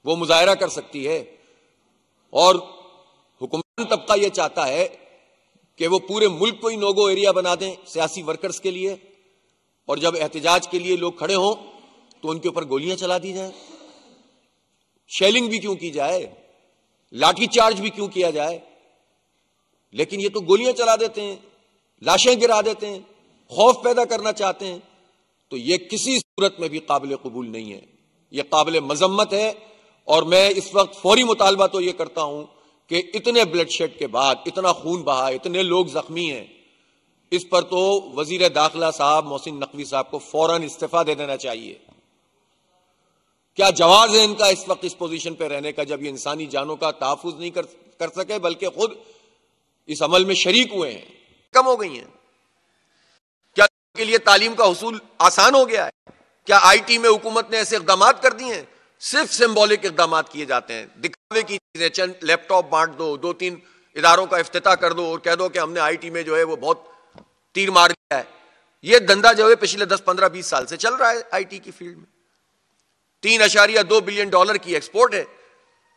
وہ مظاہرہ کر سکتی ہے، اور حکمران طبقہ یہ چاہتا ہے کہ وہ پورے ملک کو ہی نو گو ایریا بنا دیں سیاسی ورکرز کے لیے، اور جب احتجاج کے لیے لوگ کھڑے ہوں تو ان کے اوپر گولیاں چلا دی جائیں، شیلنگ بھی کیوں کی جائے، لاٹھی چارج بھی کیوں کیا جائے، لیکن یہ تو گولیاں چلا دیتے ہیں، لاشیں گرا دیتے ہیں، خوف پیدا کرنا چاہتے ہیں. تو یہ کسی صورت میں بھی قابل قبول نہیں ہے، یہ قابل مذمت ہے. اور میں اس وقت فوری مطالبہ تو یہ کرتا ہوں کہ اتنے بلڈ شیڈ کے بعد، اتنا خون بہا، اتنے لوگ زخمی ہیں، اس پر تو وزیر داخلہ صاحب محسن نقوی صاحب کو فوراً استعفیٰ دے دینا چاہیے. کیا جواز ہے ان کا اس وقت اس پوزیشن پہ رہنے کا جب یہ انسانی جانوں کا تحفظ نہیں کر سکے بلکہ خود اس عمل میں شریک ہوئے ہیں؟ کم ہو گئی ہیں کیا کے لیے تعلیم کا حصول آسان ہو گیا ہے؟ کیا آئی ٹی میں حکومت نے ایسے اقدامات کر دیے ہیں؟ صرف سمبولک اقدامات کیے جاتے ہیں، دکھاوے کی چیزیں، چند لیپ ٹاپ بانٹ دو، 2-3 اداروں کا افتتاح کر دو اور کہہ دو کہ ہم نے آئی ٹی میں جو ہے وہ بہت تیر مار لیا ہے. یہ دھندا جو ہے پچھلے 10-15-20 سال سے چل رہا ہے آئی ٹی کی فیلڈ میں. 3.2 بلین ڈالر کی ایکسپورٹ ہے،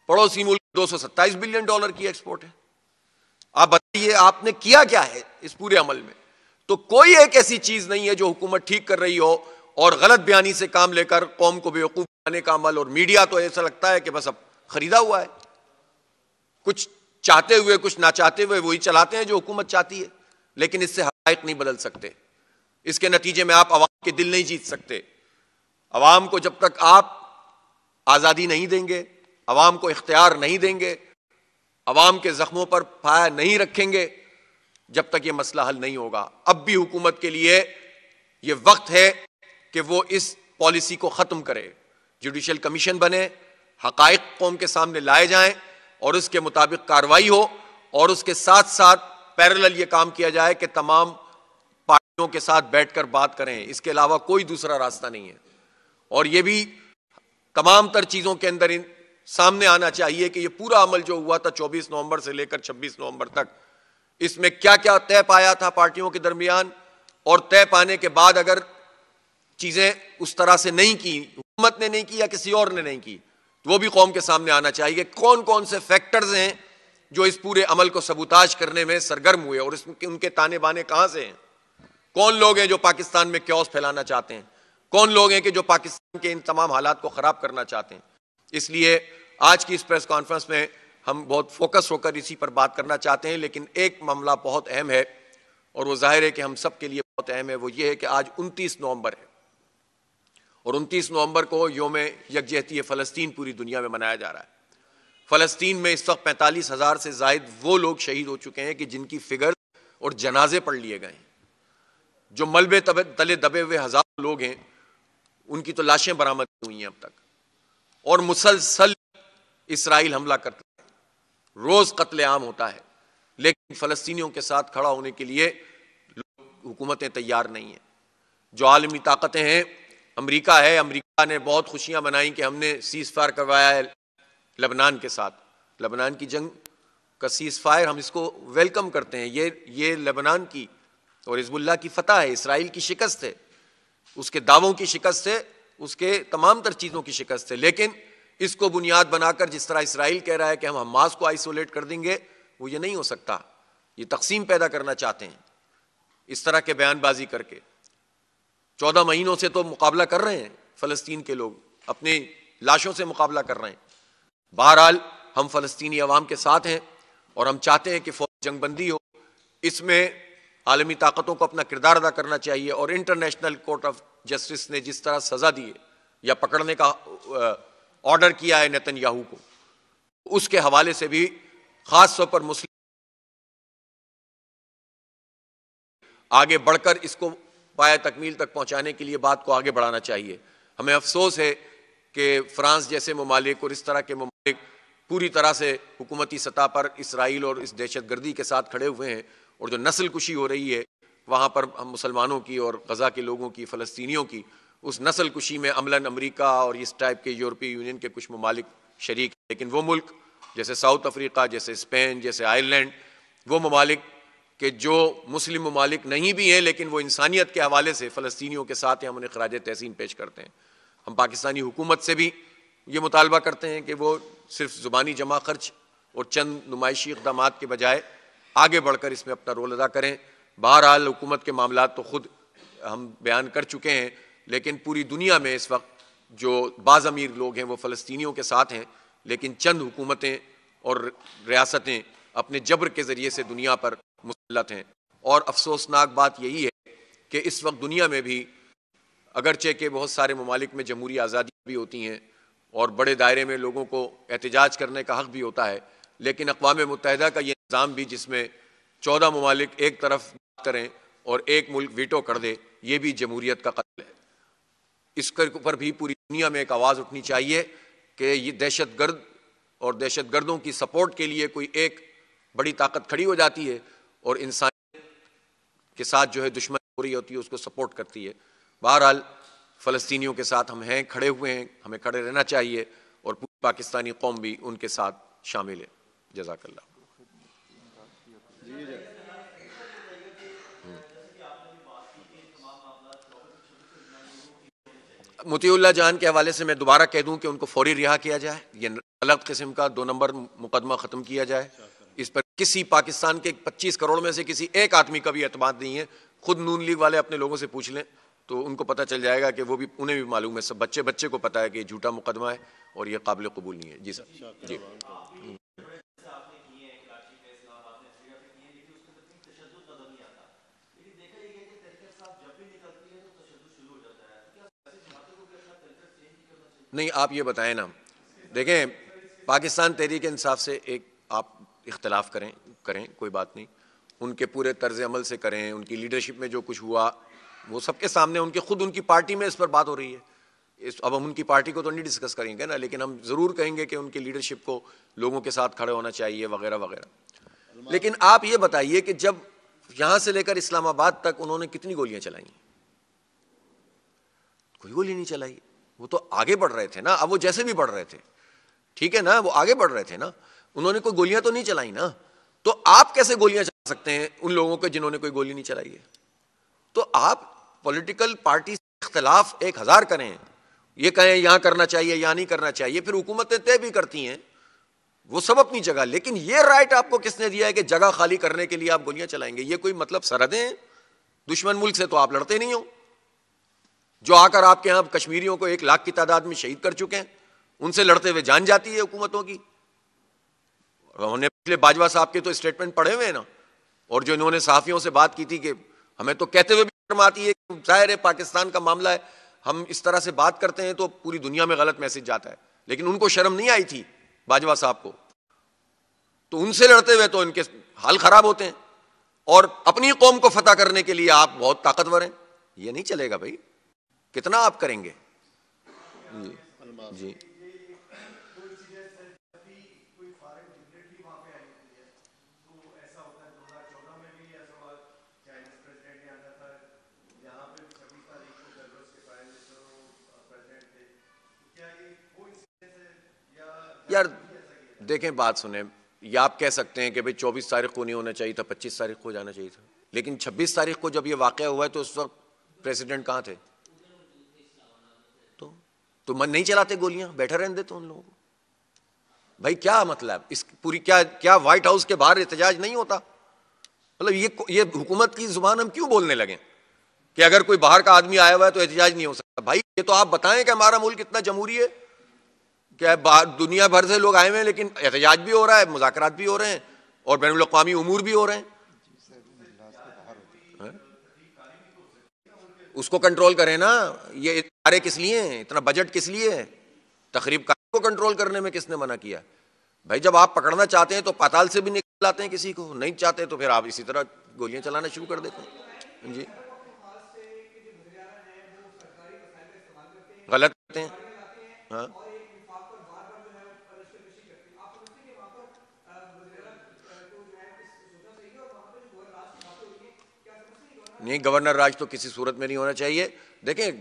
پڑوسی ملک 227 بلین ڈالر کی ایکسپورٹ ہے. آپ بتائیے آپ نے کیا کیا ہے اس پورے عمل میں؟ تو کوئی ایک ایسی چیز نہیں ہے جو حکومت ٹھیک کر رہی ہو اور غلط بیانی سے کام لے کر قوم کو بیوقوف بنانے کا عمل. اور میڈیا تو ایسا لگتا ہے کہ بس اب خریدا ہوا ہے، کچھ چاہتے ہوئے کچھ نہ چاہتے ہوئے وہی چلاتے ہیں جو حکومت چاہتی ہے، لیکن اس سے حقائق نہیں بدل سکتے. اس کے نتیجے میں آپ عوام کے دل نہیں جیت سکتے. عوام کو جب تک آپ آزادی نہیں دیں گے، عوام کو اختیار نہیں دیں گے، عوام کے زخموں پر پھایا نہیں رکھیں گے، جب تک یہ مسئلہ حل نہیں ہوگا. اب بھی حکومت کے لیے یہ وقت ہے کہ وہ اس پالیسی کو ختم کرے، جوڈیشل کمیشن بنے، حقائق قوم کے سامنے لائے جائیں اور اس کے مطابق کارروائی ہو، اور اس کے ساتھ ساتھ پیرلل یہ کام کیا جائے کہ تمام پارٹیوں کے ساتھ بیٹھ کر بات کریں. اس کے علاوہ کوئی دوسرا راستہ نہیں ہے. اور یہ بھی تمام تر چیزوں کے اندر سامنے آنا چاہیے کہ یہ پورا عمل جو ہوا تھا 24 نومبر سے لے کر 26 نومبر تک، اس میں کیا کیا طے پایا تھا پارٹیوں کے درمیان، اور طے پانے کے بعد اگر چیزیں اس طرح سے نہیں کی، حکومت نے نہیں کی یا کسی اور نے نہیں کی، تو وہ بھی قوم کے سامنے آنا چاہیے. کون کون سے فیکٹرز ہیں جو اس پورے عمل کو سبوتاج کرنے میں سرگرم ہوئے، اور ان کے تانے بانے کہاں سے ہیں؟ کون لوگ ہیں جو پاکستان میں کیوس پھیلانا چاہتے ہیں؟ کون لوگ ہیں کہ جو پاکستان کے ان تمام حالات کو خراب کرنا چاہتے ہیں؟ اس لیے آج کی اس پریس کانفرنس میں ہم بہت فوکس ہو کر اسی پر بات کرنا چاہتے ہیں. لیکن ایک معاملہ بہت اہم ہے، اور وہ ظاہر ہے کہ ہم سب کے لیے بہت اہم ہے. وہ یہ ہے کہ آج 29 نومبر ہے، اور 29 نومبر کو یوم یکجہتی فلسطین پوری دنیا میں منایا جا رہا ہے. فلسطین میں اس وقت 45,000 سے زائد وہ لوگ شہید ہو چکے ہیں کہ جن کی فگر اور جنازے پڑھ لیے گئے ہیں. جو ملبے تلے دبے ہوئے ہزاروں لوگ ہیں، ان کی تو لاشیں برآمد ہوئی ہیں اب تک. اور مسلسل اسرائیل حملہ کرتا ہے، روز قتل عام ہوتا ہے، لیکن فلسطینیوں کے ساتھ کھڑا ہونے کے لیے حکومتیں تیار نہیں ہیں. جو عالمی طاقتیں ہیں، امریکہ ہے، امریکہ نے بہت خوشیاں منائیں کہ ہم نے سیز فائر کروایا ہے لبنان کے ساتھ. لبنان کی جنگ کا سیز فائر ہم اس کو ویلکم کرتے ہیں. یہ لبنان کی اور حزب اللہ کی فتح ہے، اسرائیل کی شکست ہے، اس کے دعووں کی شکست ہے، اس کے تمام تر چیزوں کی شکست ہے. لیکن اس کو بنیاد بنا کر جس طرح اسرائیل کہہ رہا ہے کہ ہم حماس کو آئسولیٹ کر دیں گے، وہ یہ نہیں ہو سکتا. یہ تقسیم پیدا کرنا چاہتے ہیں اس طرح کے بیان بازی کر کے. 14 مہینوں سے تو مقابلہ کر رہے ہیں فلسطین کے لوگ، اپنی لاشوں سے مقابلہ کر رہے ہیں. بہرحال ہم فلسطینی عوام کے ساتھ ہیں، اور ہم چاہتے ہیں کہ فوری جنگ بندی ہو. اس میں عالمی طاقتوں کو اپنا کردار ادا کرنا چاہیے، اور انٹرنیشنل کورٹ آف جسٹس نے جس طرح سزا دی ہے یا پکڑنے کا آرڈر کیا ہے نیتن یاہو کو، اس کے حوالے سے بھی خاص طور پر مسلم آگے بڑھ کر اس کو پایہ تکمیل تک پہنچانے کے لیے بات کو آگے بڑھانا چاہیے. ہمیں افسوس ہے کہ فرانس جیسے ممالک اور اس طرح کے ممالک پوری طرح سے حکومتی سطح پر اسرائیل اور اس دہشت گردی کے ساتھ کھڑے ہوئے ہیں، اور جو نسل کشی ہو رہی ہے وہاں پر ہم مسلمانوں کی اور غزہ کے لوگوں کی، فلسطینیوں کی، اس نسل کشی میں عملاً امریکہ اور اس ٹائپ کے یورپی یونین کے کچھ ممالک شریک ہیں. لیکن وہ ملک جیسے ساؤتھ افریقہ، جیسے اسپین، جیسے آئرلینڈ، وہ ممالک کہ جو مسلم ممالک نہیں بھی ہیں لیکن وہ انسانیت کے حوالے سے فلسطینیوں کے ساتھ ہیں، ہم انہیں خراج تحسین پیش کرتے ہیں. ہم پاکستانی حکومت سے بھی یہ مطالبہ کرتے ہیں کہ وہ صرف زبانی جمع خرچ اور چند نمائشی اقدامات کے بجائے آگے بڑھ کر اس میں اپنا رول ادا کریں۔ بہرحال حکومت کے معاملات تو خود ہم بیان کر چکے ہیں، لیکن پوری دنیا میں اس وقت جو بعض امیر لوگ ہیں وہ فلسطینیوں کے ساتھ ہیں، لیکن چند حکومتیں اور ریاستیں اپنے جبر کے ذریعے سے دنیا پر مسلط ہیں۔ اور افسوسناک بات یہی ہے کہ اس وقت دنیا میں بھی اگرچہ کہ بہت سارے ممالک میں جمہوری آزادی بھی ہوتی ہیں اور بڑے دائرے میں لوگوں کو احتجاج کرنے کا حق بھی ہوتا ہے، لیکن اقوام متحدہ کا یہ نظام بھی جس میں 14 ممالک ایک طرف بات کریں اور ایک ملک ویٹو کر دے، یہ بھی جمہوریت کا قتل ہے۔ اس کے اوپر بھی پوری دنیا میں ایک آواز اٹھنی چاہیے کہ یہ دہشت گرد اور دہشت گردوں کی سپورٹ کے لیے کوئی ایک بڑی طاقت کھڑی ہو جاتی ہے اور انسانیت کے ساتھ جو ہے دشمنی ہو رہی ہوتی ہے اس کو سپورٹ کرتی ہے۔ بہرحال فلسطینیوں کے ساتھ ہم ہیں، کھڑے ہوئے ہیں، ہمیں کھڑے رہنا چاہیے اور پوری پاکستانی قوم بھی ان کے ساتھ شامل ہے۔ جزاک اللہ۔ مطیع اللہ جان کے حوالے سے میں دوبارہ کہہ دوں کہ ان کو فوری رہا کیا جائے، یہ غلط قسم کا 2 نمبر مقدمہ ختم کیا جائے۔ اس پر کسی پاکستان کے 25 کروڑ میں سے کسی ایک آدمی کا بھی اعتماد نہیں ہے۔ خود نون لیگ والے اپنے لوگوں سے پوچھ لیں تو ان کو پتہ چل جائے گا کہ وہ بھی انہیں بھی معلوم ہے، سب بچے کو پتہ ہے کہ یہ جھوٹا مقدمہ ہے اور یہ قابل قبول نہیں ہے۔ جی سر جی۔ نہیں آپ یہ بتائیں نا، دیکھیں پاکستان تحریک انصاف سے ایک آپ اختلاف کریں کوئی بات نہیں، ان کے پورے طرز عمل سے کریں، ان کی لیڈرشپ میں جو کچھ ہوا وہ سب کے سامنے، ان کی پارٹی میں اس پر بات ہو رہی ہے۔ اب ہم ان کی پارٹی کو تو نہیں ڈسکس کریں گے نا، لیکن ہم ضرور کہیں گے کہ ان کی لیڈرشپ کو لوگوں کے ساتھ کھڑے ہونا چاہیے وغیرہ وغیرہ۔ لیکن آپ یہ بتائیے کہ جب یہاں سے لے کر اسلام آباد تک انہوں نے کتنی گولیاں چلائیں؟ کوئی گولی نہیں چلائی۔ وہ تو آگے بڑھ رہے تھے نا، اب وہ جیسے بھی بڑھ رہے تھے، ٹھیک ہے نا، وہ آگے بڑھ رہے تھے نا، انہوں نے کوئی گولیاں تو نہیں چلائی نا۔ تو آپ کیسے گولیاں چلا سکتے ہیں ان لوگوں کو جنہوں نے کوئی گولی نہیں چلائی ہے؟ تو آپ پولیٹیکل پارٹی سے اختلاف 1000 کریں، یہ کہیں یہاں کرنا چاہیے یہاں نہیں کرنا چاہیے، پھر حکومتیں طے بھی کرتی ہیں، وہ سب اپنی جگہ، لیکن یہ رائٹ آپ کو کس نے دیا ہے کہ جگہ خالی کرنے کے لیے آپ گولیاں چلائیں گے؟ یہ کوئی مطلب سرحدیں ہیں؟ دشمن ملک سے تو آپ لڑتے نہیں ہو، جو آ کر آپ کے ہاں کشمیریوں کو 1 لاکھ کی تعداد میں شہید کر چکے ہیں، ان سے لڑتے ہوئے جان جاتی ہے حکومتوں کی۔ انہوں نے پچھلے باجوہ صاحب کے تو اسٹیٹمنٹ پڑھے ہوئے ہیں نا، اور جو انہوں نے صحافیوں سے بات کی تھی کہ ہمیں تو کہتے ہوئے بھی شرم آتی ہے کہ ظاہر ہے پاکستان کا معاملہ ہے، ہم اس طرح سے بات کرتے ہیں تو پوری دنیا میں غلط میسج جاتا ہے، لیکن ان کو شرم نہیں آئی تھی باجوہ صاحب کو، تو ان سے لڑتے ہوئے تو ان کے حال خراب ہوتے ہیں، اور اپنی قوم کو فتح کرنے کے لیے آپ بہت طاقتور ہیں۔ یہ نہیں چلے گا بھائی، کتنا آپ کریں گے؟ جی جی یار دیکھیں بات سنیں، یا آپ کہہ سکتے ہیں کہ بھئی 24 تاریخ کو نہیں ہونا چاہیے تھا، 25 تاریخ کو جانا چاہیے تھا، لیکن 26 تاریخ کو جب یہ واقعہ ہوا ہے تو اس وقت پریزیڈنٹ کہاں تھے؟ تو من نہیں چلاتے گولیاں، بیٹھے رہنے دیتے ان لوگوں کو؟ بھائی کیا مطلب اس پوری کیا وائٹ ہاؤس کے باہر احتجاج نہیں ہوتا؟ مطلب یہ حکومت کی زبان ہم کیوں بولنے لگیں کہ اگر کوئی باہر کا آدمی آیا ہوا ہے تو احتجاج نہیں ہو سکتا؟ بھائی یہ تو آپ بتائیں کہ ہمارا ملک اتنا جمہوری ہے کہ دنیا بھر سے لوگ آئے ہوئے ہیں لیکن احتجاج بھی ہو رہا ہے، مذاکرات بھی ہو رہے ہیں اور بین الاقوامی امور بھی ہو رہے ہیں۔ اس کو کنٹرول کریں نا، یہ ادارے کس لیے ہیں، اتنا بجٹ کس لیے ہے؟ تقریب کو کنٹرول کرنے میں کس نے منع کیا؟ بھائی جب آپ پکڑنا چاہتے ہیں تو پاتال سے بھی نکل لاتے ہیں، کسی کو نہیں چاہتے تو پھر آپ اسی طرح گولیاں چلانا شروع کر دیتے ہیں۔ جی غلط کرتے ہیں، ہاں نہیں، گورنر راج تو کسی صورت میں نہیں ہونا چاہیے۔ دیکھیں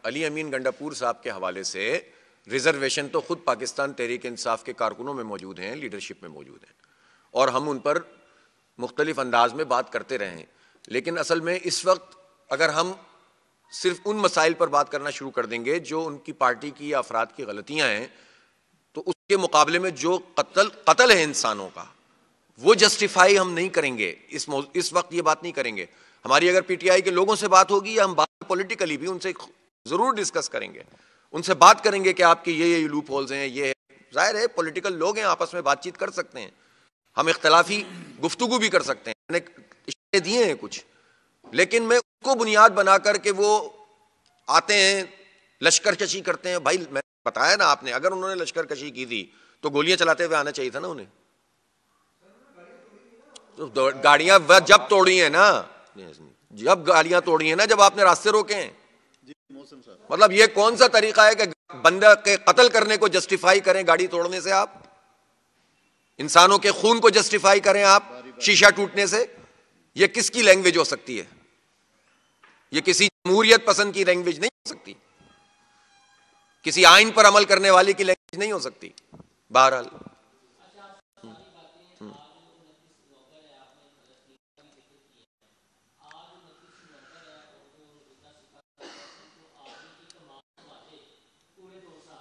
علی امین گنڈاپور صاحب کے حوالے سے ریزرویشن تو خود پاکستان تحریک انصاف کے کارکنوں میں موجود ہیں، لیڈرشپ میں موجود ہیں، اور ہم ان پر مختلف انداز میں بات کرتے رہے ہیں، لیکن اصل میں اس وقت اگر ہم صرف ان مسائل پر بات کرنا شروع کر دیں گے جو ان کی پارٹی کی یا افراد کی غلطیاں ہیں، تو اس کے مقابلے میں جو قتل ہے انسانوں کا، وہ جسٹیفائی ہم نہیں کریں گے، اس وقت یہ بات نہیں کریں گے. ہماری اگر پی ٹی آئی کے لوگوں سے بات ہوگی یا ہم بات پولیٹیکلی بھی ان سے ضرور ڈسکس کریں گے، ان سے بات کریں گے کہ آپ کی یہ لوپ ہولز ہیں، یہ ظاہر ہے پولیٹیکل لوگ ہیں، آپس میں بات چیت کر سکتے ہیں، ہم اختلافی گفتگو بھی کر سکتے ہیں. میں نے اشارے دیے ہیں کچھ، لیکن میں اس کو بنیاد بنا کر کے وہ آتے ہیں لشکر کشی کرتے ہیں. بھائی میں نے بتایا نا آپ نے، اگر انہوں نے لشکر کشی کی تھی تو گولیاں چلاتے ہوئے آنا چاہیے تھا نا انہیں. گاڑیاں جب توڑی ہیں نا، جب گاڑیاں توڑی ہیں نا، جب آپ نے راستے روکے ہیں. مطلب یہ کون سا طریقہ ہے کہ بندہ کے قتل کرنے کو جسٹیفائی کریں گاڑی توڑنے سے، آپ انسانوں کے خون کو جسٹیفائی کریں آپ شیشہ ٹوٹنے سے؟ یہ کس کی لینگویج ہو سکتی ہے؟ یہ کسی جمہوریت پسند کی لینگویج نہیں ہو سکتی، کسی آئین پر عمل کرنے والے کی لینگویج نہیں ہو سکتی. بہرحال